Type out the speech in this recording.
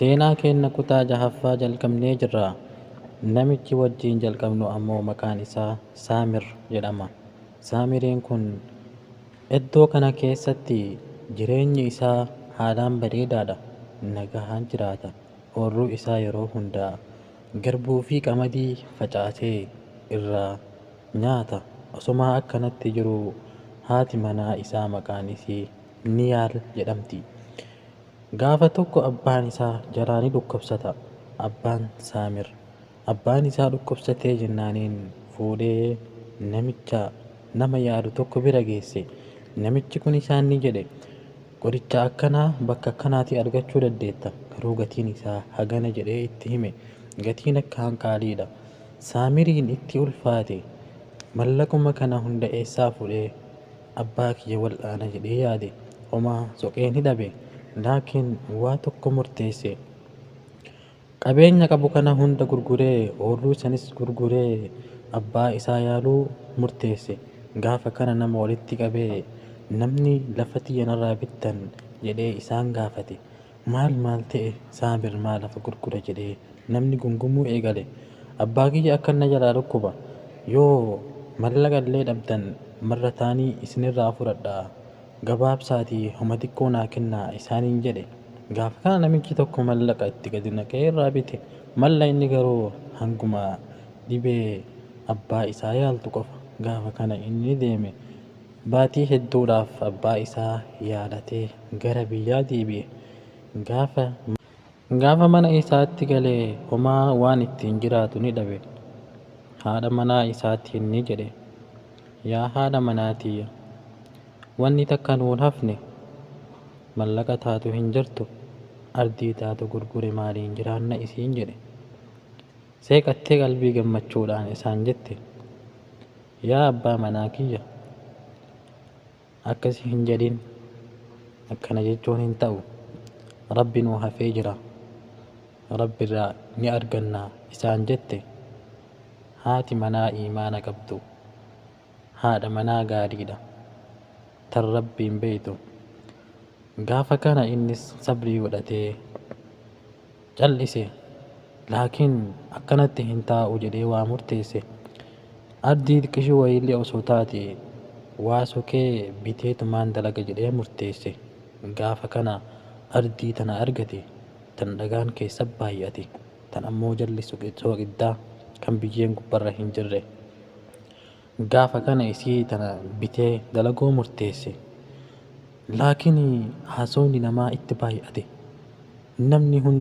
Seenaa keenya kutaa jahaffaa jalqabnee jirra. Namichi wajjin jalqabnu ammoo maqaan isaa Saamir jedhama. Saamiriin kun iddoo kana keessatti jireenyi isaa haalaan bareedaadha. Nagahaan jiraata. Oorruu isaa yeroo hundaa garbuu fi qamadii facaasee irraa nyaata. Osuma akkanatti jiruu haati manaa isaa maqaan isii Niyaal jedhamti. Gaafa tokko abbaan isaa jalaa ni dhukkubsata. Abbaan isaa dhukkubsatee jennaaniin fuudhee nama yaadu tokko bira geesse. Namichi kun isaan ni jedhe, qoricha akkanaa bakka akkanaatti argachuu dandeetta. Garuu gatiin isaa hagana jedhee itti hime. Gatiin akkaan qaaliidha. Saamiriin itti ulfaate. Mallaquma kana hunda eessaa fuudhee abbaa kiyya wal'aana jedhee yaade. Homaa soqee ni dhabe. Laakiin waa tokko murteesse. Qabeenya qabu kana hunda gurguree oorruu sanis gurguree abbaa isaa yaaluu murteesse. Gaafa kana nama walitti qabee namni lafa tiyya narraa bittan jedhee isaan gaafate. Maal ta'e Saamir maal lafa gurgura jedhee namni gungumuu eegale. Abbaa kiyya akkana jalaa dhukkuba. Yoo mallaqa illee dhabdan marra taanii isinirraa fudhadhaa. Gabaabsaatii homa xiqqoo naa kennaa isaaniin jedhe. Gaafa kana namichi tokko mallaqa itti gadi naqee irraa bite. Inni garuu hanguma dhibee abbaa isaa yaaltu qofa. Gaafa kana inni deeme. Baatii hedduudhaaf abbaa isaa yaalatee gara biyyaa deebi'e. Gaafa mana isaatti galee homaa waan ittiin jiraatu ni dhabe. Haadha manaa isaatiin ni jedhe, yaa haadha manaatii, wanni takka nuun hafne mallaqa taatu hin jirtu, ardii taatu gurgure maaliin jiraanna isiin jedhe. Seeqattee qalbii gammachuudhaan isaan jette, yaa abbaa manaa kiyya, akkasii hin jedhin, akkana jechuun hin ta'u. Rabbi nuu hafee jira, Rabbi irraa ni argannaa isaan jette. Haati manaa iimaana qabdu, haadha manaa gaariidha, tan Rabbiin beeytu. Gaafa kana innis sabrii godhatee cal'ise. Laakiin akkanatti hin taa'u jedhee waa murteesse. Ardii xiqqishii wayiillee osoo taate waa sokee biteetumaan dalaga jedhee murteesse. Gaafa kana ardii tana argate, tan dhagaan keessa baay'ate, tan ammoo jalli soqiddaa kan biyyeen gubbarra hin jirre. Gaafa kana isii tana bitee dalaguu murteesse. Laakiin haasawni namaa itti baay'ate. Namni hundi